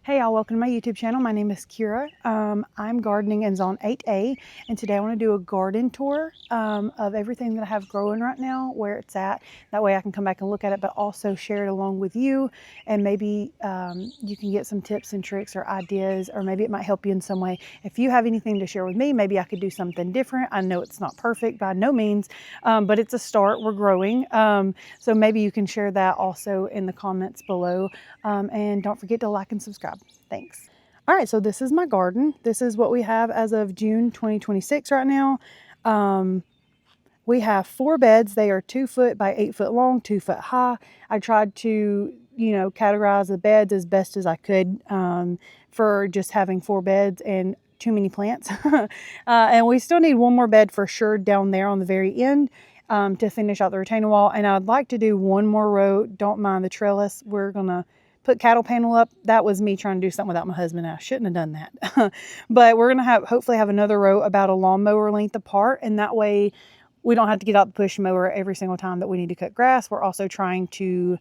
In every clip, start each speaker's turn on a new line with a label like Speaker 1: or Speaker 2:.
Speaker 1: Hey y'all, welcome to my YouTube channel. My name is Kyra. I'm gardening in zone 8A, and today I want to do a garden tour of everything that I have growing right now, where it's at. That way I can come back and look at it, but also share it along with you, and maybe you can get some tips and tricks or ideas, or maybe it might help you in some way. If you have anything to share with me, maybe I could do something different. I know it's not perfect by no means, but it's a start. We're growing. So maybe you can share that also in the comments below. And don't forget to like and subscribe. Thanks. All right, so this is my garden. This is what we have as of June 2026 right now. We have 4 beds. They are 2 foot by 8 foot long, 2 foot high. I tried to, categorize the beds as best as I could for just having 4 beds and too many plants. And we still need one more bed for sure down there on the very end to finish out the retaining wall. And I'd like to do one more row. Don't mind the trellis. We're going to put cattle panel up. That was me trying to do something without my husband. I shouldn't have done that. But we're going to hopefully have another row about a lawnmower length apart. And that way we don't have to get out the push mower every single time that we need to cut grass. We're also trying to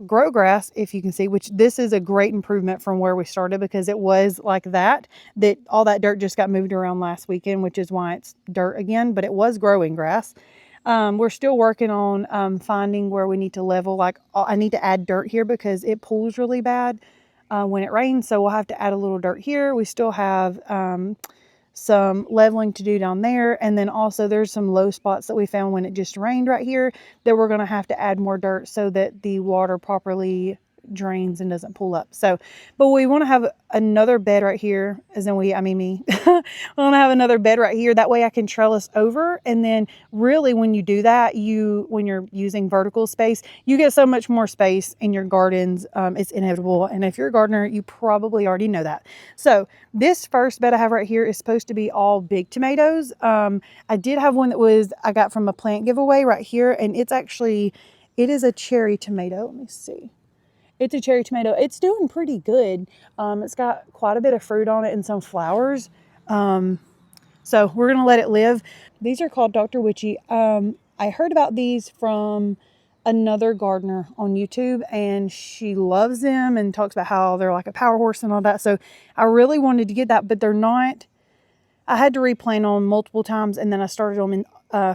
Speaker 1: grow grass, if you can see, which this is a great improvement from where we started, because it was like that all that dirt just got moved around last weekend, which is why it's dirt again, but it was growing grass. We're still working on finding where we need to level. Like, I need to add dirt here because it pools really bad when it rains. So we'll have to add a little dirt here. We still have some leveling to do down there. And then also there's some low spots that we found when it just rained right here that we're going to have to add more dirt so that the water properly drains and doesn't pull up. So, but we want to have another bed right here, as in me. We want to have another bed right here. That way I can trellis over. And then really when you do that, when you're using vertical space, you get so much more space in your gardens. It's inevitable. And if you're a gardener, you probably already know that. So this first bed I have right here is supposed to be all big tomatoes. I did have one that I got from a plant giveaway right here. And it is a cherry tomato. Let me see. It's a cherry tomato. It's doing pretty good. It's got quite a bit of fruit on it and some flowers. So we're going to let it live. These are called Dr. Witchy. I heard about these from another gardener on YouTube, and she loves them and talks about how they're like a power horse and all that. So I really wanted to get that, but they're not. I had to replant them multiple times, and then I started them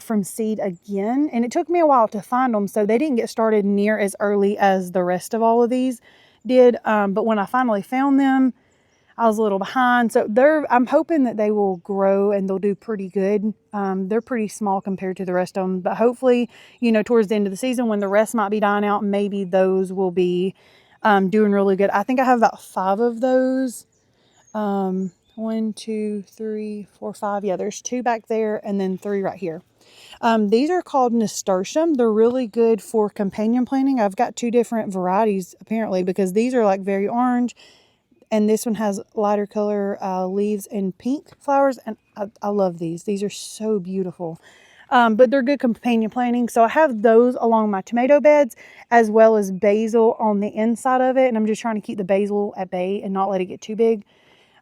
Speaker 1: from seed again, and it took me a while to find them, so they didn't get started near as early as the rest of all of these did. But when I finally found them, I was a little behind. So I'm hoping that they will grow and they'll do pretty good. They're pretty small compared to the rest of them, but hopefully, towards the end of the season when the rest might be dying out, maybe those will be doing really good. I think I have about 5 of those. 1, 2, 3, 4, 5. Yeah, there's 2 back there and then 3 right here. These are called nasturtium. They're really good for companion planting. I've got 2 different varieties apparently, because these are like very orange, and this one has lighter color leaves and pink flowers, and I love these. These are so beautiful. But they're good companion planting. So I have those along my tomato beds, as well as basil on the inside of it, and I'm just trying to keep the basil at bay and not let it get too big.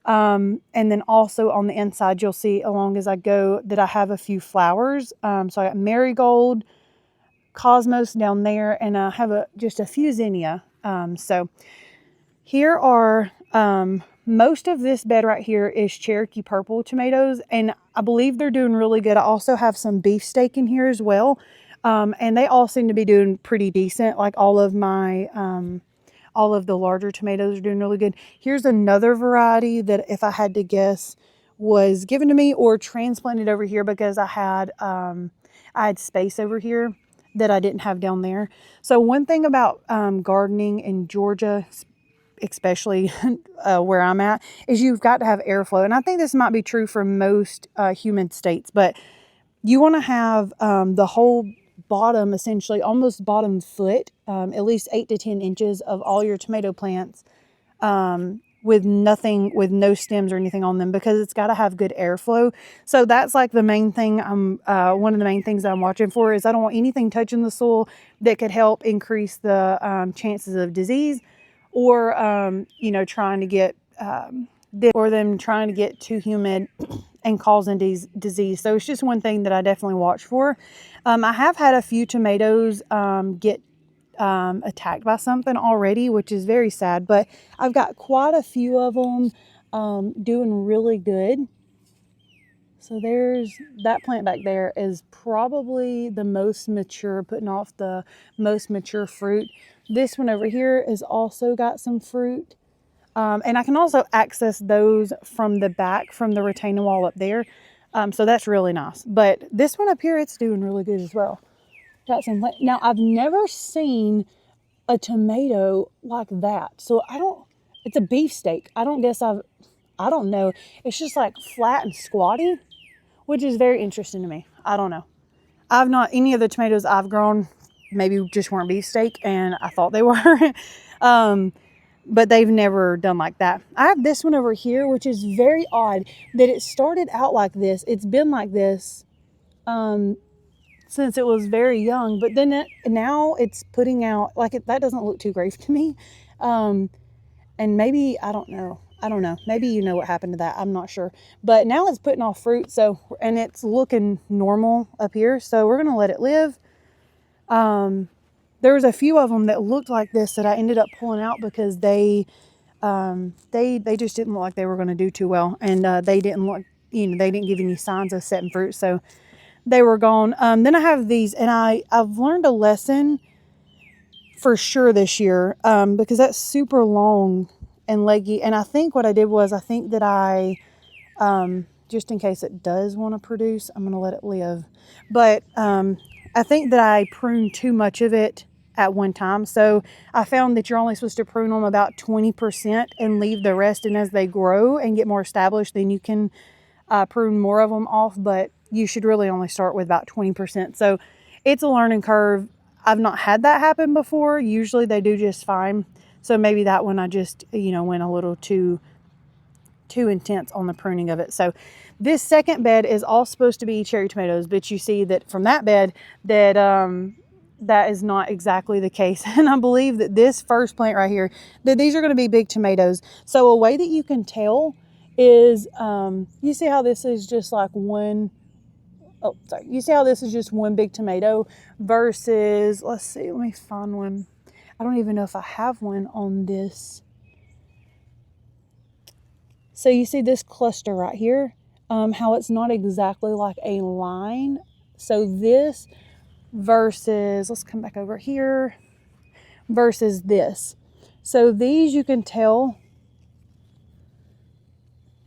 Speaker 1: And then also on the inside, you'll see along as I go that I have a few flowers. So I got marigold, cosmos down there, and I have just a few zinnia. So here are, most of this bed right here is Cherokee purple tomatoes, and I believe they're doing really good. I also have some beefsteak in here as well. And they all seem to be doing pretty decent. Like all of the larger tomatoes are doing really good. Here's another variety that, if I had to guess, was given to me or transplanted over here because I had space over here that I didn't have down there. So one thing about gardening in Georgia, especially where I'm at, is you've got to have airflow. And I think this might be true for most humid states, but you want to have the whole bottom, essentially almost bottom foot, at least 8 to 10 inches of all your tomato plants with no stems or anything on them, because it's got to have good airflow. So that's like the main thing. One of the main things I'm watching for is I don't want anything touching the soil that could help increase the chances of disease, or trying to get them trying to get too humid and causing disease. So it's just one thing that I definitely watch for. I have had a few tomatoes get attacked by something already, which is very sad. But I've got quite a few of them doing really good. So there's that plant back there is probably the most mature, putting off the most mature fruit. This one over here has also got some fruit. And I can also access those from the back, from the retaining wall up there. So that's really nice. But this one up here, it's doing really good as well. Got some. Now, I've never seen a tomato like that. So it's a beefsteak. I don't know. It's just like flat and squatty, which is very interesting to me. I don't know. Any of the tomatoes I've grown maybe just weren't beefsteak, and I thought they were. But they've never done like that. I have this one over here, which is very odd that it started out like this. It's been like this since it was very young, but then now it's putting out, that doesn't look too great to me. And maybe, I don't know. Maybe you know what happened to that. I'm not sure. But now it's putting off fruit, and it's looking normal up here. So we're going to let it live. There was a few of them that looked like this that I ended up pulling out because they just didn't look like they were going to do too well. And they didn't look, they didn't give any signs of setting fruit. So they were gone. Then I have these, and I've learned a lesson for sure this year because that's super long and leggy. And I think what I did was, I think that I, just in case it does want to produce, I'm going to let it live. But I think that I pruned too much of it at one time. So I found that you're only supposed to prune them about 20% and leave the rest. And as they grow and get more established, then you can prune more of them off. But you should really only start with about 20%. So it's a learning curve. I've not had that happen before. Usually they do just fine. So maybe that one I just, went a little too intense on the pruning of it. So this second bed is all supposed to be cherry tomatoes, but you see that from that bed that that is not exactly the case. And I believe that this first plant right here, that these are going to be big tomatoes. So a way that you can tell is, you see how this is just like you see how this is just one big tomato versus, let's see, let me find one. I don't even know if I have one on this. So you see this cluster right here, how it's not exactly like a line. So this versus, let's come back over here, versus this. So these you can tell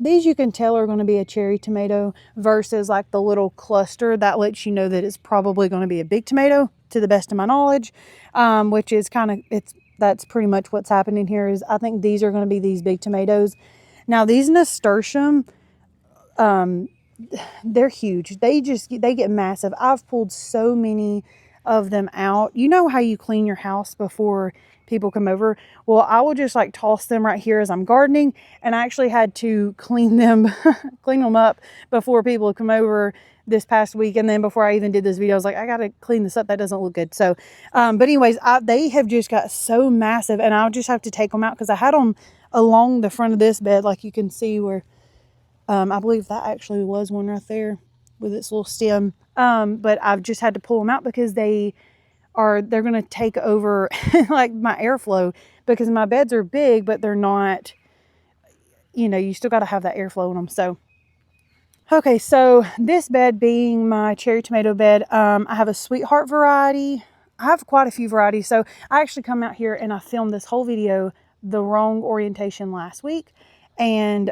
Speaker 1: are going to be a cherry tomato versus like the little cluster that lets you know that it's probably going to be a big tomato, to the best of my knowledge, which is that's pretty much what's happening here. Is I think these are going to be these big tomatoes. Now these nasturtium, they're huge. They get massive. I've pulled so many of them out. You know how you clean your house before people come over? Well, I will just like toss them right here as I'm gardening, and I actually had to clean them up before people come over this past week. And then before I even did this video, I was like, I gotta clean this up. That doesn't look good. So but anyways, they have just got so massive, and I'll just have to take them out because I had them along the front of this bed, like you can see where I believe that actually was one right there with its little stem. But I've just had to pull them out because they're going to take over like my airflow, because my beds are big, but they're not, you still got to have that airflow in them. So, okay. So this bed being my cherry tomato bed, I have a sweetheart variety. I have quite a few varieties. So I actually come out here and I filmed this whole video the wrong orientation last week. And,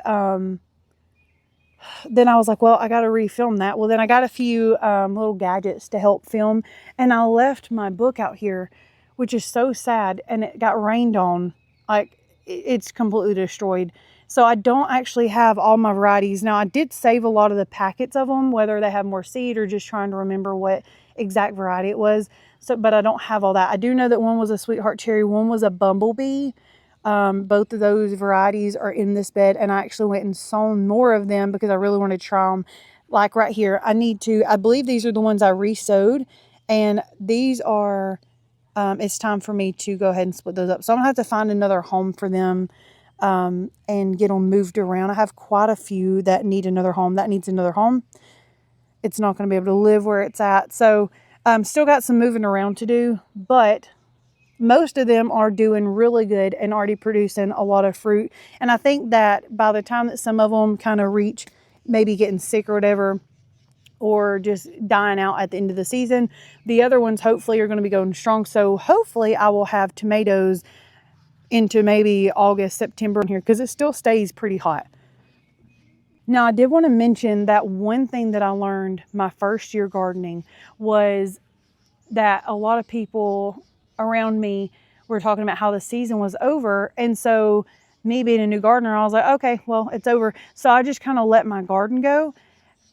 Speaker 1: then I was like, well, I got to refilm that. Well, then I got a few little gadgets to help film, and I left my book out here, which is so sad. And it got rained on, like it's completely destroyed. So I don't actually have all my varieties. Now I did save a lot of the packets of them, whether they have more seed or just trying to remember what exact variety it was. So, but I don't have all that. I do know that one was a sweetheart cherry, one was a bumblebee. Both of those varieties are in this bed, and I actually went and sown more of them because I really wanted to try them. Like right here, I believe these are the ones I re-sowed, and these are, it's time for me to go ahead and split those up. So I'm gonna have to find another home for them, and get them moved around. I have quite a few that need another home. That needs another home. It's not going to be able to live where it's at. So, still got some moving around to do, but most of them are doing really good and already producing a lot of fruit. And I think that by the time that some of them kind of reach maybe getting sick or whatever, or just dying out at the end of the season, the other ones hopefully are going to be going strong. So hopefully I will have tomatoes into maybe August, September here, because it still stays pretty hot. Now, I did want to mention that one thing that I learned my first year gardening was that a lot of people around me were talking about how the season was over. And so me being a new gardener, I was like, okay, well, it's over. So I just kind of let my garden go.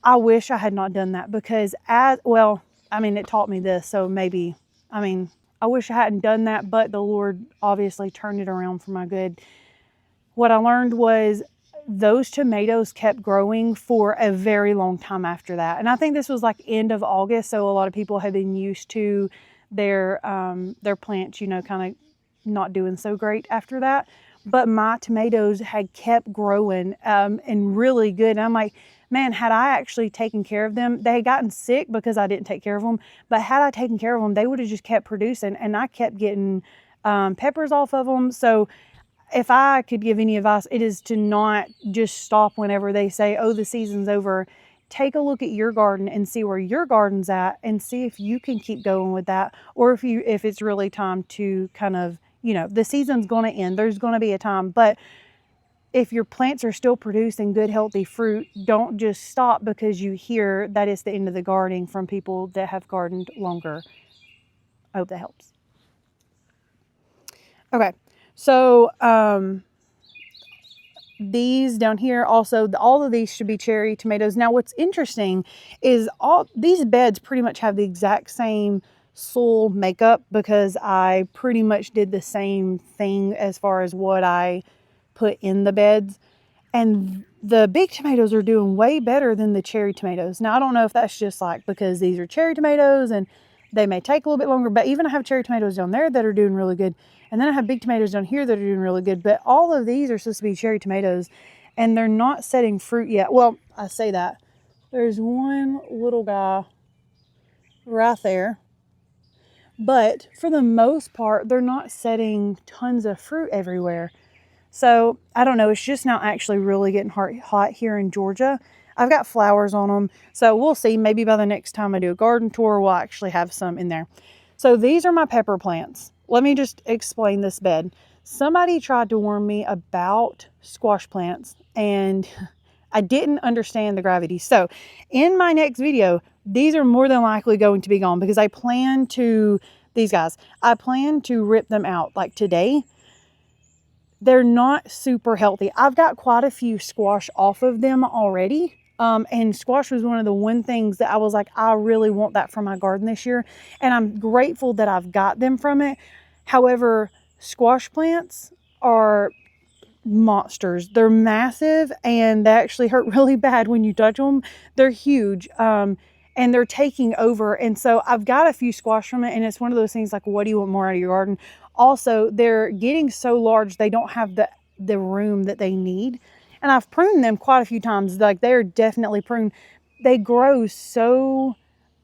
Speaker 1: I wish I had not done that, because it taught me this. So maybe, I wish I hadn't done that, but the Lord obviously turned it around for my good. What I learned was those tomatoes kept growing for a very long time after that. And I think this was like end of August. So a lot of people have been used to their plants, kind of not doing so great after that. But my tomatoes had kept growing and really good. And I'm like, man, had I actually taken care of them, they had gotten sick because I didn't take care of them. But had I taken care of them, they would have just kept producing. And I kept getting peppers off of them. So if I could give any advice, it is to not just stop whenever they say, oh, the season's over. Take a look at your garden and see where your garden's at, and see if you can keep going with that, or if it's really time to kind of, the season's going to end. There's going to be a time. But if your plants are still producing good, healthy fruit, don't just stop because you hear that it's the end of the gardening from people that have gardened longer. I hope that helps. Okay. So, these down here also, all of these should be cherry tomatoes. Now, what's interesting is all these beds pretty much have the exact same soil makeup, because I pretty much did the same thing as far as what I put in the beds. And the big tomatoes are doing way better than the cherry tomatoes. Now, I don't know if that's just like because these are cherry tomatoes and they may take a little bit longer, but even I have cherry tomatoes down there that are doing really good. And then I have big tomatoes down here that are doing really good. But all of these are supposed to be cherry tomatoes, and they're not setting fruit yet. Well, I say that. There's one little guy right there. But for the most part, they're not setting tons of fruit everywhere. So I don't know. It's just now actually really getting hot here in Georgia. I've got flowers on them. So we'll see. Maybe by the next time I do a garden tour, we'll actually have some in there. So these are my pepper plants. Let me just explain this bed. Somebody tried to warn me about squash plants, and I didn't understand the gravity. So in my next video, these are more than likely going to be gone, because I plan to rip them out like today. They're not super healthy. I've got quite a few squash off of them already. And squash was one of the one things that I was like, I really want that for my garden this year. And I'm grateful that I've got them from it. However, squash plants are monsters. They're massive, and they actually hurt really bad when you touch them. They're huge. And they're taking over. And so I've got a few squash from it. And it's one of those things like, what do you want more out of your garden? Also, they're getting so large, they don't have the room that they need. And I've pruned them quite a few times. Like, they're definitely pruned. They grow so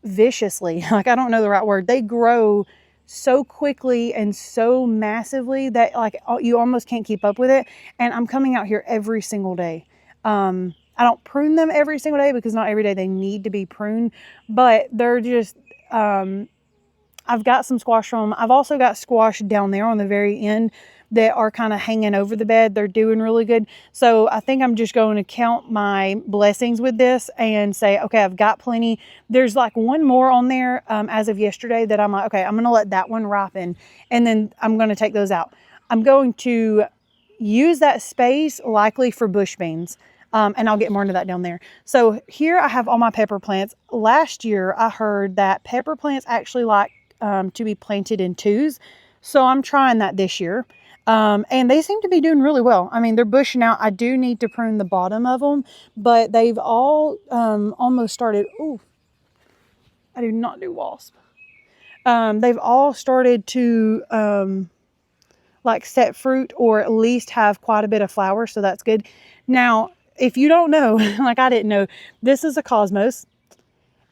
Speaker 1: viciously. Like, I don't know the right word. They grow so quickly and so massively that like you almost can't keep up with it. And I'm coming out here every single day. I don't prune them every single day, because not every day they need to be pruned. But they're just... I've got some squash from them. I've also got squash down there on the very end that are kind of hanging over the bed. They're doing really good. So I think I'm just going to count my blessings with this and say, okay, I've got plenty. There's like one more on there as of yesterday that I'm like, okay, I'm going to let that one ripen, and then I'm going to take those out. I'm going to use that space likely for bush beans. And I'll get more into that down there. So here I have all my pepper plants. Last year I heard that pepper plants actually like to be planted in twos. So I'm trying that this year. And they seem to be doing really well. I mean, they're bushing out. I do need to prune the bottom of them, but they've all almost started. Ooh, I do not do wasp. They've all started to like set fruit, or at least have quite a bit of flower. So that's good. Now, if you don't know, like I didn't know, this is a cosmos.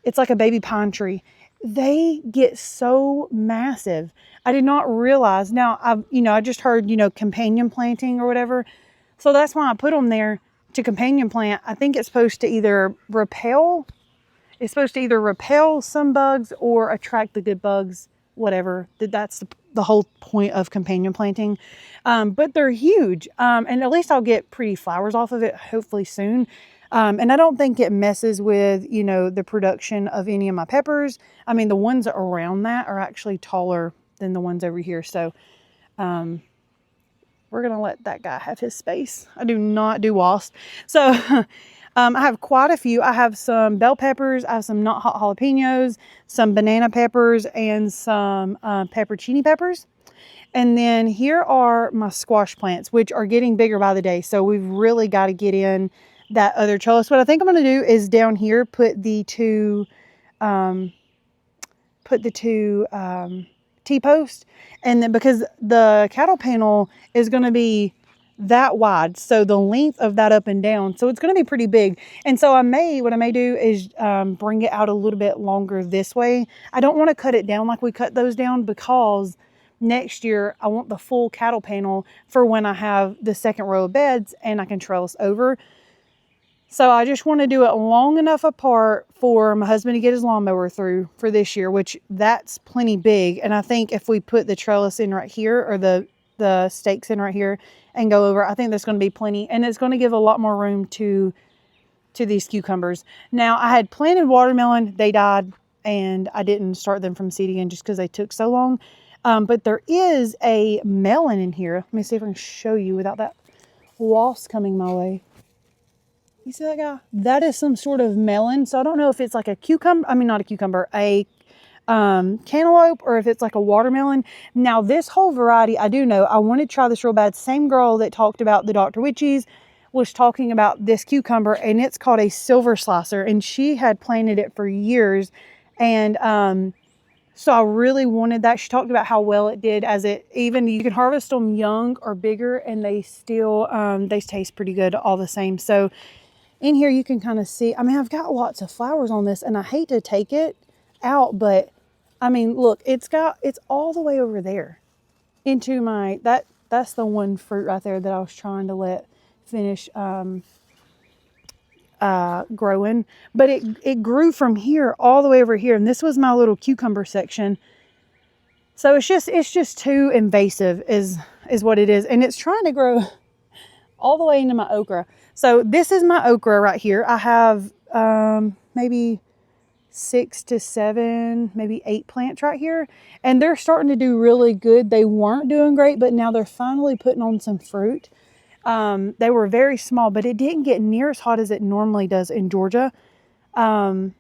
Speaker 1: It's like a baby pine tree. they get so massive. I did not realize. Now, I just heard, companion planting or whatever. So that's why I put them there to companion plant. I think it's supposed to either repel some bugs or attract the good bugs, whatever. That's the whole point of companion planting. But they're huge. And at least I'll get pretty flowers off of it, hopefully soon. And I don't think it messes with, the production of any of my peppers. I mean, the ones around that are actually taller than the ones over here. So, we're going to let that guy have his space. I do not do wasp. So, I have quite a few. I have some bell peppers. I have some not hot jalapenos, some banana peppers, and some peppercini peppers. And then here are my squash plants, which are getting bigger by the day. So we've really got to get in that other trellis. What I think I'm going to do is down here put the two T-posts, and then because the cattle panel is going to be that wide, so the length of that up and down, so it's going to be pretty big. And so what I may do is bring it out a little bit longer this way. I don't want to cut it down like we cut those down, because next year I want the full cattle panel for when I have the second row of beds and I can trellis over. So I just want to do it long enough apart for my husband to get his lawnmower through for this year, which that's plenty big. And I think if we put the trellis in right here, or the stakes in right here and go over, I think there's going to be plenty. And it's going to give a lot more room to these cucumbers. Now, I had planted watermelon. They died, and I didn't start them from seed again just because they took so long. But there is a melon in here. Let me see if I can show you without that wasp coming my way. You see that guy? That is some sort of melon. So I don't know if it's like a cucumber. I mean, not a cucumber, a cantaloupe, or if it's like a watermelon. Now, this whole variety, I do know. I wanted to try this real bad. Same girl that talked about the Dr. Witchies was talking about this cucumber, and it's called a silver slicer. And she had planted it for years. And so I really wanted that. She talked about how well it did, you can harvest them young or bigger, and they still, they taste pretty good all the same. So in here you can kind of see, I mean, I've got lots of flowers on this, and I hate to take it out, but I mean, look, it's all the way over there into that's the one fruit right there that I was trying to let finish growing, but it grew from here all the way over here, and this was my little cucumber section. So it's just too invasive is what it is, and it's trying to grow all the way into my okra. So this is my okra right here. I have maybe 6 to 7, maybe 8 plants right here, and they're starting to do really good. They weren't doing great, but now they're finally putting on some fruit. They were very small, but it didn't get near as hot as it normally does in Georgia. But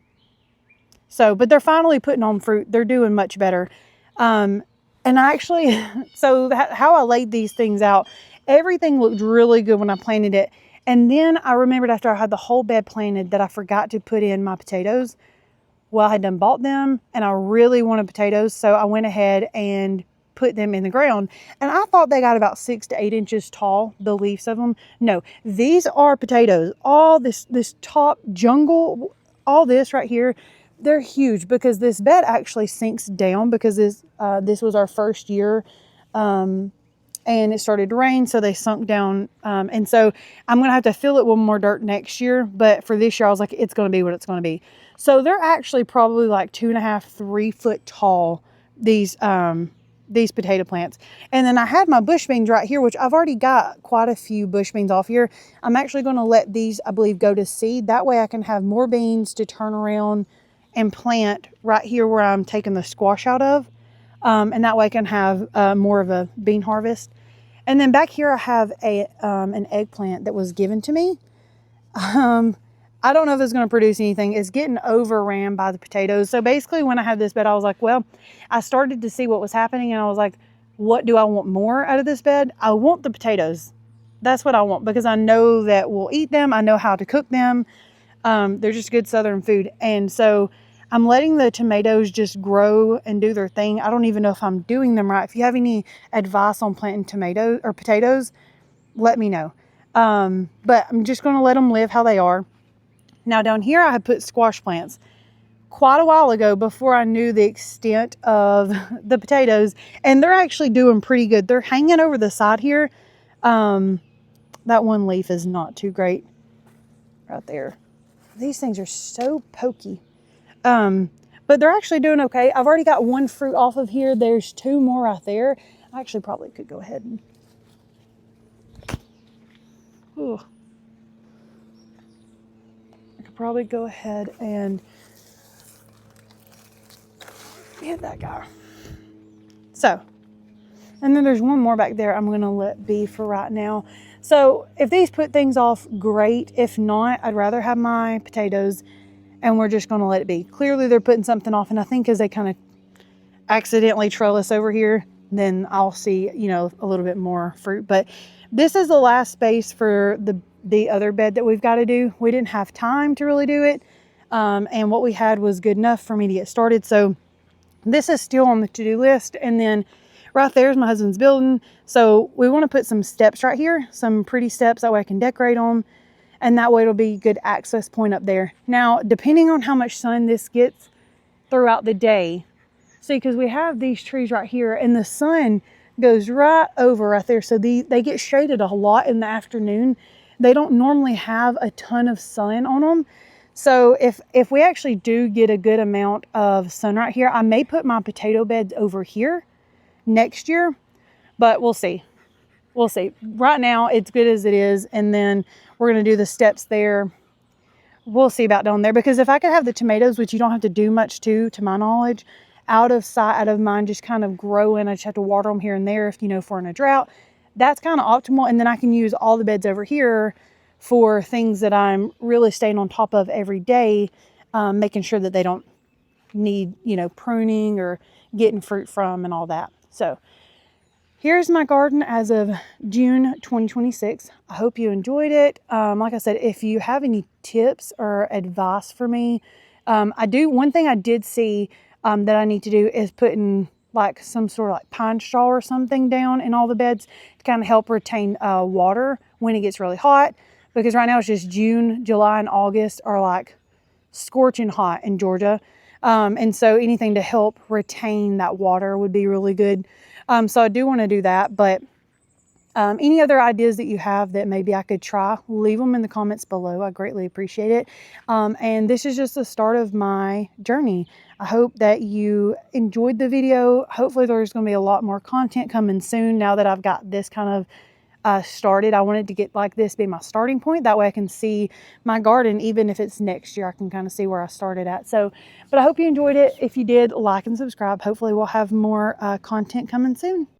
Speaker 1: they're finally putting on fruit. They're doing much better. And I actually, how I laid these things out, everything looked really good when I planted it. And then I remembered after I had the whole bed planted that I forgot to put in my potatoes. Well, I had done bought them, and I really wanted potatoes. So I went ahead and put them in the ground, and I thought they got about 6 to 8 inches tall, the leaves of them. No, these are potatoes. All this top jungle, all this right here, they're huge, because this bed actually sinks down, because this was our first year, and it started to rain, so they sunk down, and so I'm gonna have to fill it with more dirt next year. But for this year, I was like, it's gonna be what it's gonna be. So they're actually probably like 2.5, 3 foot tall, these potato plants. And then I had my bush beans right here, which I've already got quite a few bush beans off here. I'm actually going to let these, I believe, go to seed. That way I can have more beans to turn around and plant right here where I'm taking the squash out of. And that way I can have more of a bean harvest. And then back here I have an eggplant that was given to me. I don't know if it's going to produce anything. It's getting overran by the potatoes. So basically when I had this bed, I was like, well, I started to see what was happening, and I was like, what do I want more out of this bed? I want the potatoes. That's what I want, because I know that we'll eat them. I know how to cook them. They're just good Southern food. And so I'm letting the tomatoes just grow and do their thing. I don't even know if I'm doing them right. If you have any advice on planting tomatoes or potatoes, let me know. But I'm just going to let them live how they are. Now down here I have put squash plants. quite a while ago before I knew the extent of the potatoes, and they're actually doing pretty good. They're hanging over the side here. That one leaf is not too great right there. These things are so pokey. But they're actually doing okay. I've already got one fruit off of here. There's 2 more right there. I actually probably could go ahead and... Ooh. I could probably go ahead and hit that guy. So, and then there's one more back there I'm going to let be for right now. So if these put things off, great. If not, I'd rather have my potatoes, and we're just going to let it be. Clearly they're putting something off, and I think as they kind of accidentally trellis over here, then I'll see, you know, a little bit more fruit. But this is the last space for the other bed that we've got to do. We didn't have time to really do it, and what we had was good enough for me to get started. So this is still on the to-do list. And then right there's my husband's building. So we want to put some steps right here, some pretty steps, that way I can decorate them, and that way it'll be a good access point up there. Now, depending on how much sun this gets throughout the day, see, because we have these trees right here, and the sun goes right over right there. So they get shaded a lot in the afternoon. They don't normally have a ton of sun on them. So if we actually do get a good amount of sun right here, I may put my potato beds over here next year, but we'll see. We'll see. Right now, it's good as it is, and then we're going to do the steps there. We'll see about down there, because if I could have the tomatoes, which you don't have to do much to my knowledge, out of sight, out of mind, just kind of growing. I just have to water them here and there if, you know, if we're in a drought. That's kind of optimal, and then I can use all the beds over here for things that I'm really staying on top of every day, making sure that they don't need, you know, pruning or getting fruit from and all that. So here's my garden as of June 2026. I hope you enjoyed it. Like I said, if you have any tips or advice for me, one thing I did see that I need to do is putting like some sort of like pine straw or something down in all the beds to kind of help retain water when it gets really hot. Because right now it's just June, July, and August are like scorching hot in Georgia. And so anything to help retain that water would be really good. So I do want to do that. But any other ideas that you have that maybe I could try, leave them in the comments below. I greatly appreciate it. And this is just the start of my journey. I hope that you enjoyed the video. Hopefully there's going to be a lot more content coming soon now that I've got this kind of started. I wanted to get like this be my starting point. That way I can see my garden, even if it's next year, I can kind of see where I started at. So, but I hope you enjoyed it. If you did, like and subscribe. Hopefully we'll have more content coming soon.